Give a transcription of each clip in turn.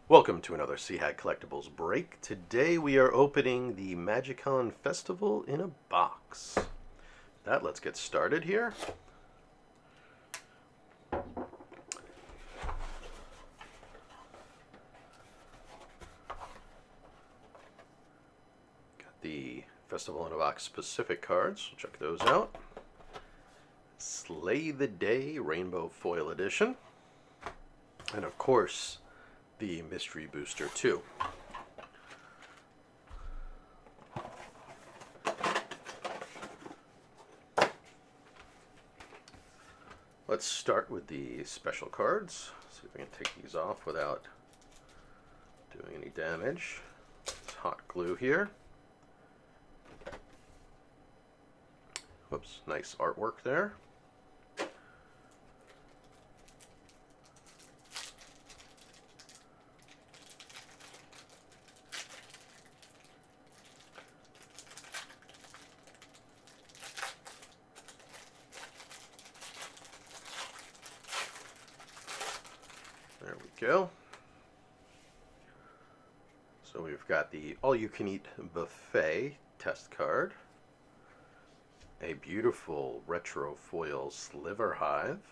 Welcome to another Seahag Collectibles break. Today we are opening the Magicon Festival in a box. Let's get started here. Got the Festival in a Box specific cards. We'll check those out. Slay the Day Rainbow Foil Edition. And of course, the Mystery Booster 2. Let's start with the special cards. See if I can take these off without doing any damage. It's hot glue here. Whoops, nice artwork there. There we go. So we've got the all-you-can-eat buffet test card, a beautiful retro foil Sliver Hive,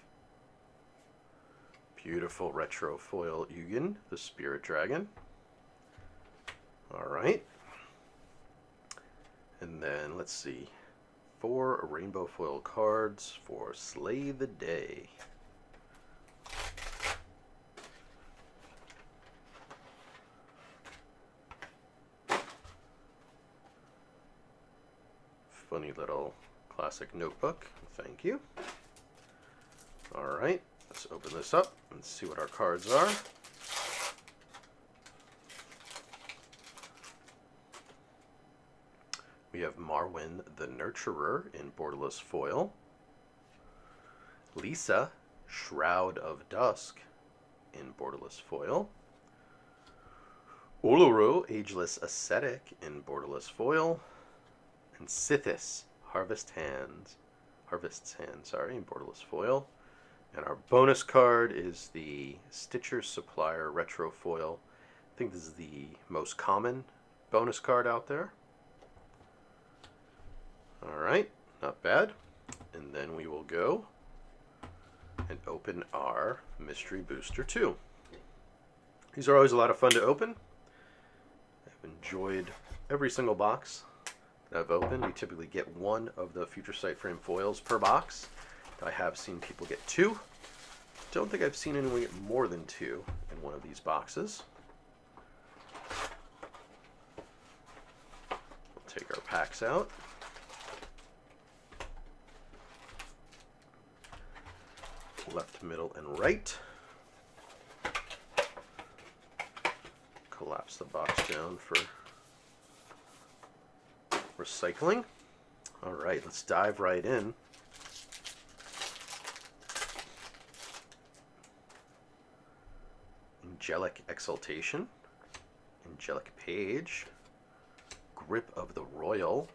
beautiful retro foil Ugin, the Spirit Dragon. All right. And then let's see, 4 rainbow foil cards for Slay the Day. Funny little classic notebook. Thank you. Alright, let's open this up and see what our cards are. We have Marwyn the Nurturer in borderless foil. Lisa, Shroud of Dusk in borderless foil. Uluru, Ageless Ascetic in borderless foil. And Sithis, Harvest's Hand, in borderless foil. And our bonus card is the Stitcher Supplier Retro Foil. I think this is the most common bonus card out there. Alright, not bad. And then we will go and open our Mystery Booster 2. These are always a lot of fun to open. I've enjoyed every single box I've opened. You typically get one of the Future Sight Frame foils per box. I have seen people get 2. Don't think I've seen anyone get more than 2 in one of these boxes. We'll take our packs out. Left, middle, and right. Collapse the box down for recycling. All right, let's dive right in. Angelic Exaltation, Angelic Page, Grip of the Royal,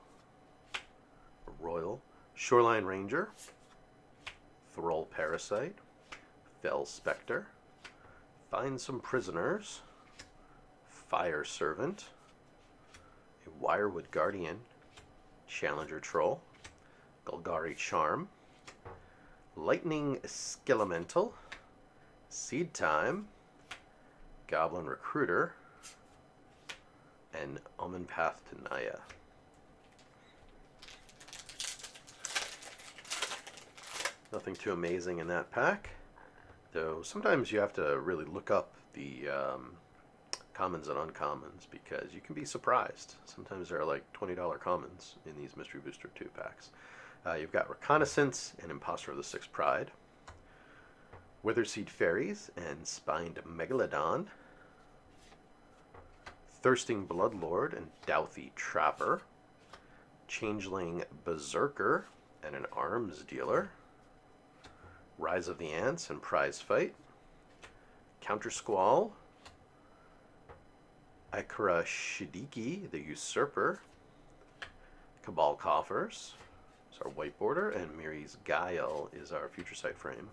Shoreline Ranger, Thrall Parasite, Fell Spectre, Find Some Prisoners, Fire Servant, a Wirewood Guardian, Challenger Troll, Golgari Charm, Lightning Skelemental, Seed Time, Goblin Recruiter, and Omen Path to Naya. Nothing too amazing in that pack, though sometimes you have to really look up the commons and uncommons because you can be surprised. Sometimes there are like $20 commons in these Mystery Booster 2 packs. You've got Reconnaissance and Imposter of the Sixth Pride, Witherseed Fairies and Spined Megalodon, Thirsting Bloodlord and Douthie Trapper, Changeling Berserker and an Arms Dealer, Rise of the Ants and Prize Fight, Counter Squall, Ikara Shidiki, the Usurper, Cabal Coffers is our white border, and Miri's Guile is our Future Sight frame.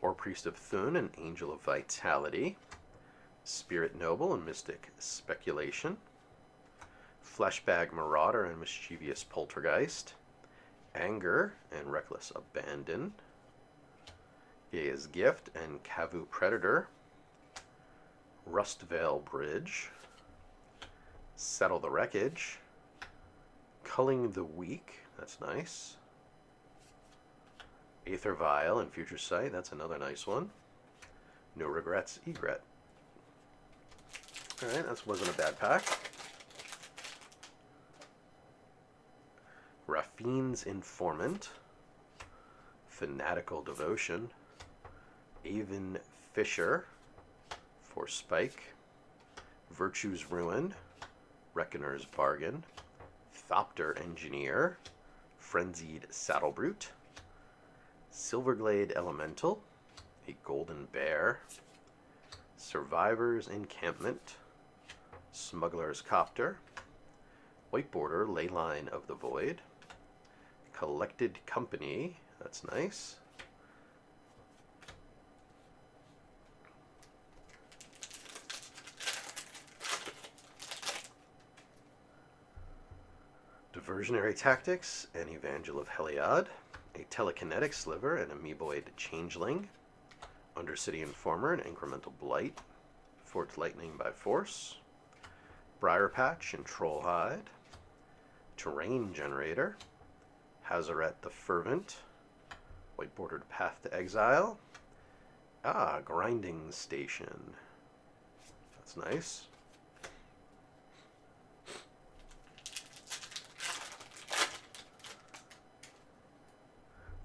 War Priest of Thun and Angel of Vitality. Spirit Noble and Mystic Speculation. Fleshbag Marauder and Mischievous Poltergeist. Anger and Reckless Abandon. Gaea's Gift and Kavu Predator. Rustvale Bridge. Settle the Wreckage. Culling the Weak, that's nice. Aether Vial and Future Sight, that's another nice one. No Regrets, Egret. Alright, that wasn't a bad pack. Raffine's Informant. Fanatical Devotion. Avon Fisher for Spike. Virtue's Ruin. Reckoner's Bargain. Thopter Engineer. Frenzied Saddlebrute. Silverglade Elemental. A Golden Bear. Survivor's Encampment. Smuggler's Copter. White Border Leyline of the Void. Collected Company. That's nice. Diversionary Tactics, an Evangel of Heliod, a Telekinetic Sliver, an Amoeboid Changeling, Undercity Informer, an Incremental Blight, Forge Lightning by Force, Briar Patch and Trollhide, Terrain Generator, Hazaret the Fervent, White Bordered Path to Exile, Grinding Station. That's nice.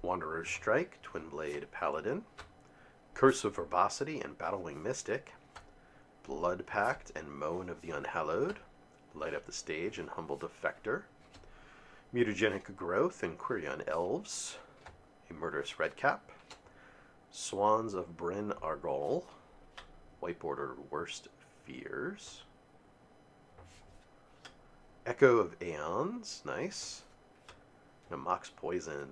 Wanderer's Strike, Twin Blade Paladin, Curse of Verbosity and Battlewing Mystic, Blood Pact and Moan of the Unhallowed, Light Up the Stage and Humble Defector, Mutagenic Growth and Quirion Elves, a Murderous Redcap, Swans of Bryn Argol, White Bordered Worst Fears, Echo of Aeons, nice, and a Mox Poison.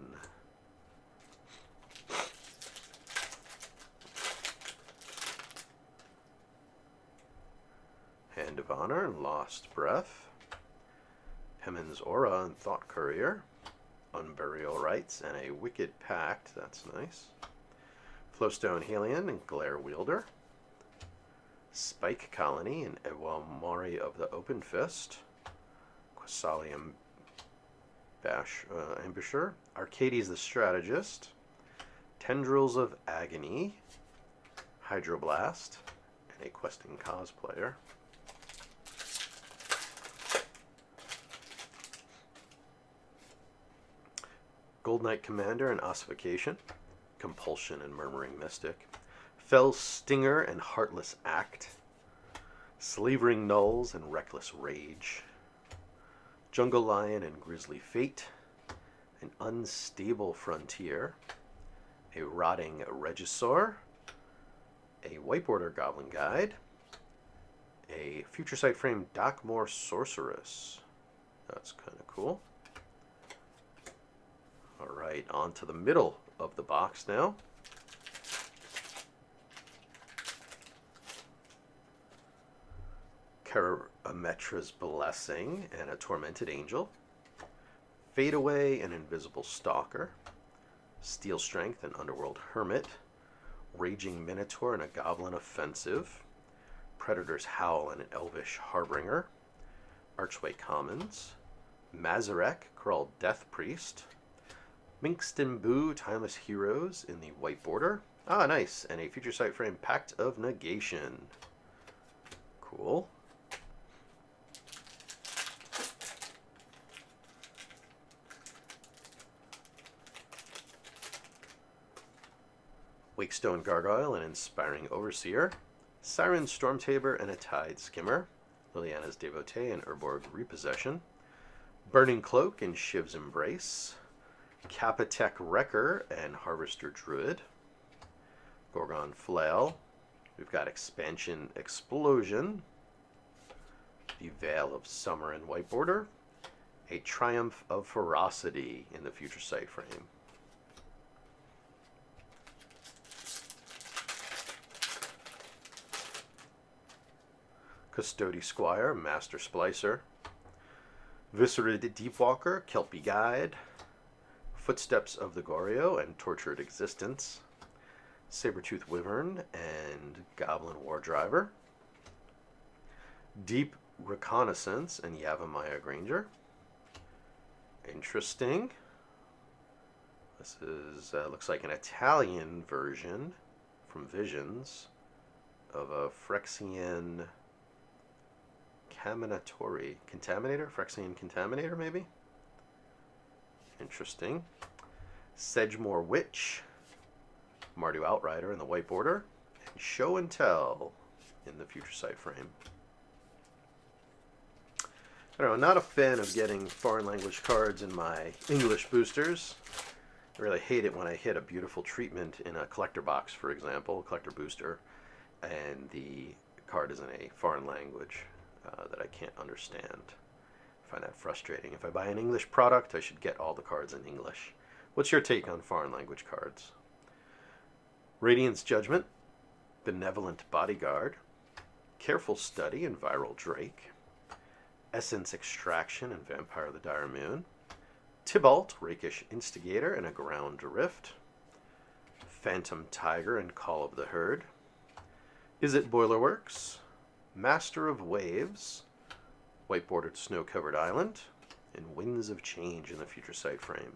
Hand of Honor and Lost Breath, Hemin's Aura and Thought Courier, Unburial Rites and a Wicked Pact, that's nice, Flowstone Helion and Glare Wielder, Spike Colony and Ewelmari of the Open Fist, Quasalium Ambusher, Arcades the Strategist, Tendrils of Agony, Hydroblast, and a Questing Cosplayer. Gold Knight Commander and Ossification, Compulsion and Murmuring Mystic, Fell Stinger and Heartless Act, Slavering Nulls and Reckless Rage, Jungle Lion and Grisly Fate, an Unstable Frontier, a Rotting Regisaur, a White Border Goblin Guide, a Future Sight Frame Dockmore Sorceress. That's kind of cool. Alright, on to the middle of the box now. Karametra's Blessing and a Tormented Angel. Fade Away and Invisible Stalker. Steel Strength and Underworld Hermit. Raging Minotaur and a Goblin Offensive. Predator's Howl and an Elvish Harbinger. Archway Commons. Mazarek, Krull Death Priest. Minxton Boo, Timeless Heroes in the White Border. Ah, nice. And a Future Sight Frame Pact of Negation. Cool. Wakestone Gargoyle and Inspiring Overseer. Siren Stormtaber and a Tide Skimmer. Liliana's Devotee and Urborg Repossession. Burning Cloak and Shiv's Embrace. Capitech Wrecker and Harvester Druid. Gorgon Flail. We've got Expansion Explosion. The Veil of Summer in White Border. A Triumph of Ferocity in the Future Sight Frame. Custody Squire, Master Splicer. Viscerid Deepwalker, Kelpie Guide. Footsteps of the Goryo and Tortured Existence. Sabertooth Wyvern and Goblin War Driver. Deep Reconnaissance and Yavimaya Granger. Interesting. This is looks like an Italian version from Visions of a Phyrexian Contaminator? Phyrexian Contaminator, maybe? Interesting. Sedgemoor Witch, Mardu Outrider in the white border, and Show and Tell in the Future Sight frame. I don't know, not a fan of getting foreign language cards in my English boosters. I really hate it when I hit a beautiful treatment in a collector box, for example, collector booster, and the card is in a foreign language that I can't understand. I find that frustrating. If I buy an English product, I should get all the cards in English. What's your take on foreign language cards? Radiance Judgment, Benevolent Bodyguard, Careful Study and Viral Drake, Essence Extraction and Vampire of the Dire Moon, Tybalt, Rakish Instigator and a Ground Rift, Phantom Tiger and Call of the Herd, Is It Boilerworks, Master of Waves, White Bordered Snow Covered Island, and Winds of Change in the Future Sight frame.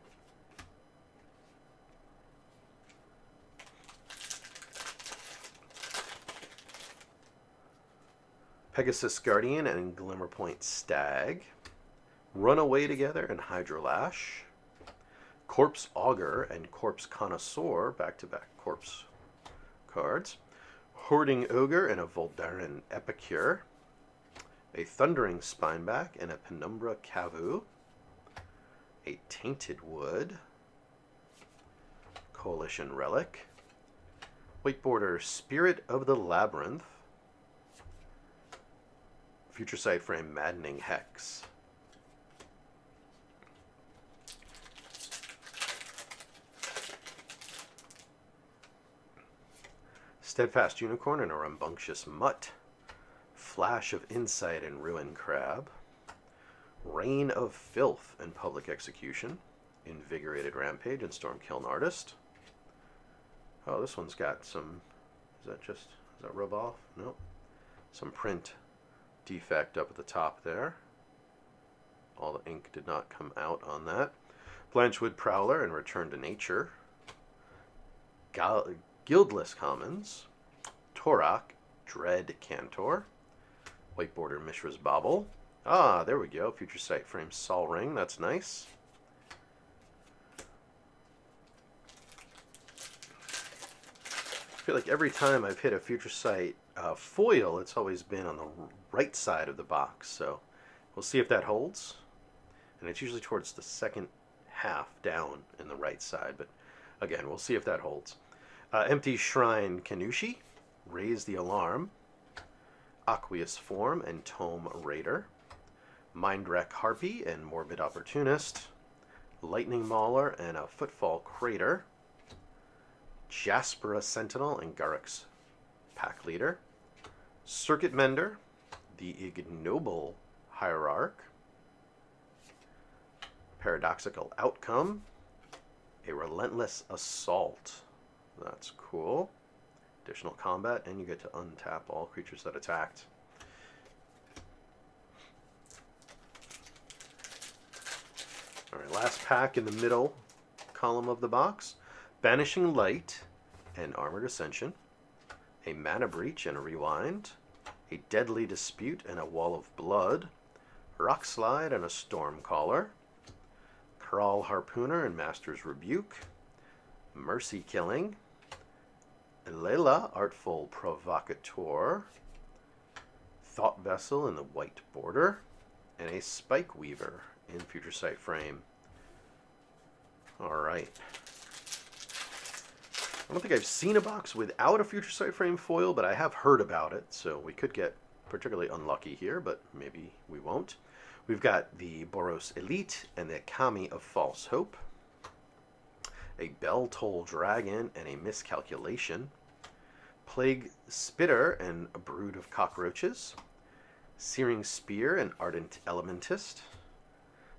Pegasus Guardian and Glimmerpoint Stag, Runaway Together and Hydrolash, Corpse Augur and Corpse Connoisseur, back-to-back Corpse cards, Hoarding Ogre and a Voldarin Epicure, a Thundering Spineback and a Penumbra Cavu, a Tainted Wood, Coalition Relic, White Border Spirit of the Labyrinth, Future Sight frame Maddening Hex. Steadfast Unicorn and a Rambunctious Mutt, Flash of Insight and Ruin Crab, Reign of Filth and Public Execution, Invigorated Rampage and Stormkiln Artist. Oh, this one's got some, is that rub off? No. Some print defect up at the top there. All the ink did not come out on that. Blanchwood Prowler and Return to Nature. Guildless Commons, Torak, Dread Cantor, White Border Mishra's Bauble. Ah, there we go. Future Sight frame Sol Ring. That's nice. I feel like every time I've hit a Future Sight foil, it's always been on the right side of the box. So we'll see if that holds. And it's usually towards the second half down in the right side. But again, we'll see if that holds. Empty Shrine Kanushi, Raise the Alarm, Aqueous Form and Tome Raider, Mindwreck Harpy and Morbid Opportunist, Lightning Mauler and a Footfall Crater, Jaspera Sentinel and Garruk's Pack Leader, Circuit Mender, the Ignoble Hierarch, Paradoxical Outcome, a Relentless Assault. That's cool. Additional combat, and you get to untap all creatures that attacked. Alright, last pack in the middle column of the box. Banishing Light and Armored Ascension. A Mana Breach and a Rewind. A Deadly Dispute and a Wall of Blood. Rock Slide and a Stormcaller. Crawl Harpooner and Master's Rebuke. Mercy Killing. Layla, Artful Provocateur, Thought Vessel in the white border, and a Spike Weaver in Future Sight frame. Alright. I don't think I've seen a box without a Future Sight frame foil, but I have heard about it, so we could get particularly unlucky here, but maybe we won't. We've got the Boros Elite and the Kami of False Hope, a Bell Toll Dragon and a Miscalculation, Plague Spitter and a Brood of Cockroaches, Searing Spear and Ardent Elementist.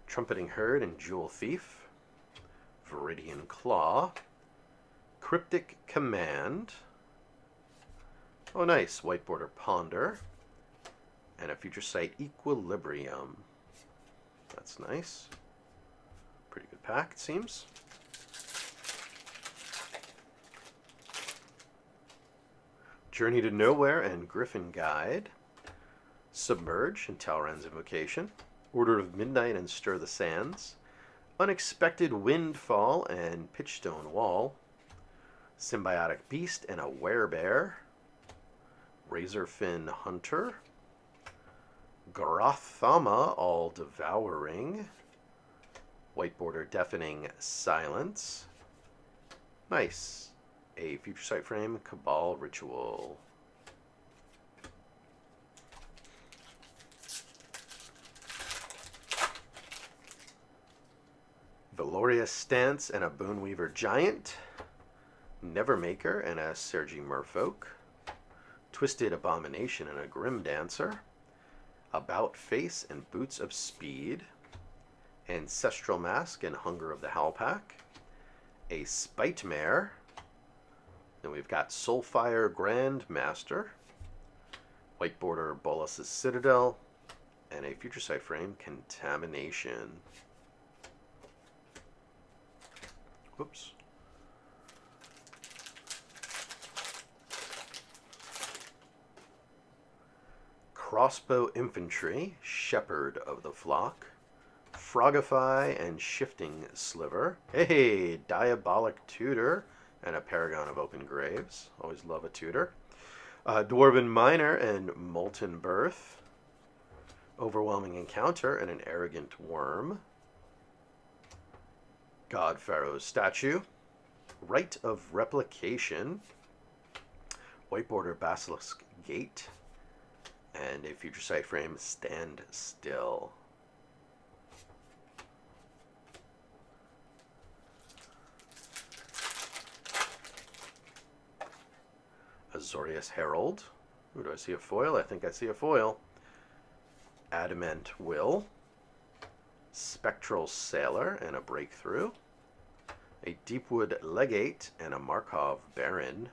Trumpeting Herd and Jewel Thief. Viridian Claw. Cryptic Command. Oh, nice. White Border Ponder. And a Future Sight Equilibrium. That's nice. Pretty good pack, it seems. Journey to Nowhere and Griffin Guide. Submerge and Talrand's Invocation. Order of Midnight and Stir the Sands. Unexpected Windfall and Pitchstone Wall. Symbiotic Beast and a Werebear. Razorfin Hunter. Grothama All Devouring. White Border Deafening Silence. Nice. A Future Sight Frame Cabal Ritual. Valoria Stance and a Boneweaver Giant. Nevermaker and a Sergi Merfolk. Twisted Abomination and a Grim Dancer. About Face and Boots of Speed. Ancestral Mask and Hunger of the Howlpack. A Spite Mare. Then we've got Soulfire Grand Master. White Border Bolas' Citadel. And a Future Sight Frame Contamination. Whoops. Crossbow Infantry, Shepherd of the Flock, Frogify and Shifting Sliver. Hey, Diabolic Tutor and a Paragon of Open Graves. Always love a tutor. Dwarven Miner and Molten Birth. Overwhelming Encounter and an Arrogant Worm. God Pharaoh's Statue. Rite of Replication. White Border Basilisk Gate. And a Future Sight Frame Stand Still. Azorius Herald. Ooh, do I see a foil? I think I see a foil. Adamant Will. Spectral Sailor and a Breakthrough. A Deepwood Legate and a Markov Baron.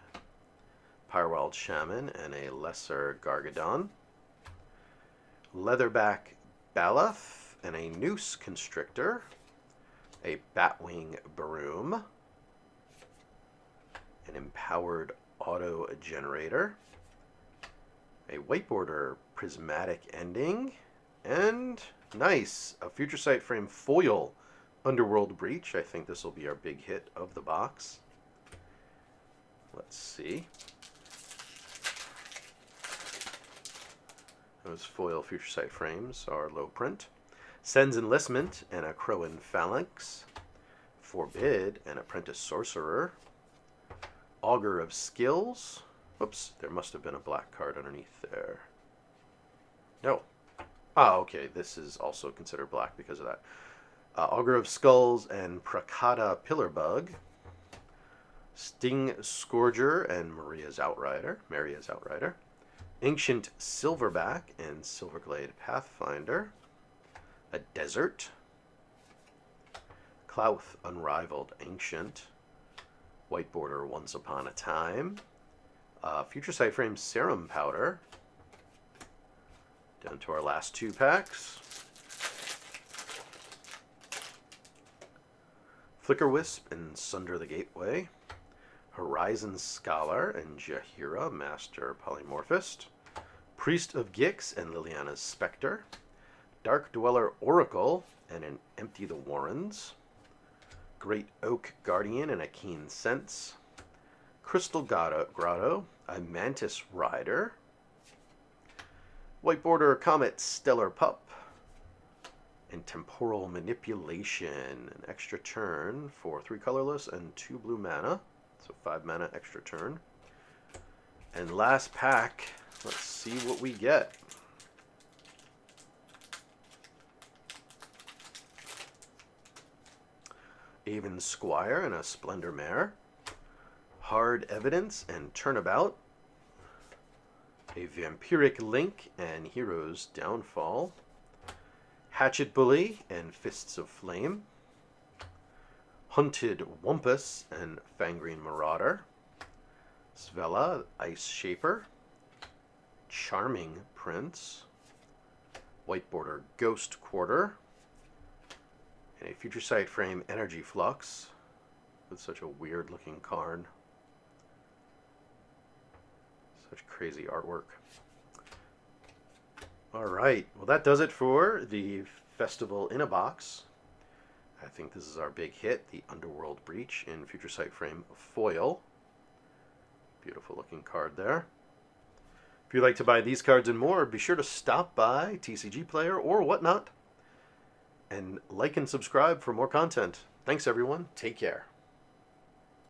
Pyrewild Shaman and a Lesser Gargadon. Leatherback Baloth and a Noose Constrictor. A Batwing Broom. An Empowered Auto Generator. A White Border Prismatic Ending. And nice, a Future Sight Frame foil Underworld Breach. I think this will be our big hit of the box. Let's see. Those foil Future Sight frames are low print. Sen's Enlistment and a Crowan Phalanx. Forbid and Apprentice Sorcerer. Augur of Skills. Oops, there must have been a black card underneath there. No. Ah, okay, this is also considered black because of that. Augur of Skulls and Prakata Pillarbug. Sting Scourger and Maria's Outrider. Ancient Silverback and Silverglade Pathfinder. A Desert. Clouth Unrivaled Ancient. White Border Once Upon a Time. Future Sight Frame Serum Powder. Down to our last two packs. Flicker Wisp and Sunder the Gateway. Horizon Scholar and Jaheira, Master Polymorphist. Priest of Gix and Liliana's Spectre. Dark Dweller Oracle and an Empty the Warrens. Great Oak Guardian and a Keen Sense. Crystal Grotto, a Mantis Rider. White Border Comet Stellar Pup. And Temporal Manipulation, an extra turn for 3 colorless and 2 blue mana. So 5 mana extra turn. And last pack, let's see what we get. Avon Squire and a Splendor Mare. Hard Evidence and Turnabout. A Vampiric Link and Hero's Downfall. Hatchet Bully and Fists of Flame. Hunted Wumpus and Fangrene Marauder. Svella, Ice Shaper. Charming Prince. White Border Ghost Quarter. And a Future Sight Frame Energy Flux with such a weird looking card. Such crazy artwork. Alright, well that does it for the Festival in a Box. I think this is our big hit, the Underworld Breach in Future Sight Frame Foil. Beautiful looking card there. If you'd like to buy these cards and more, be sure to stop by TCG Player or whatnot. And like and subscribe for more content. Thanks everyone, take care.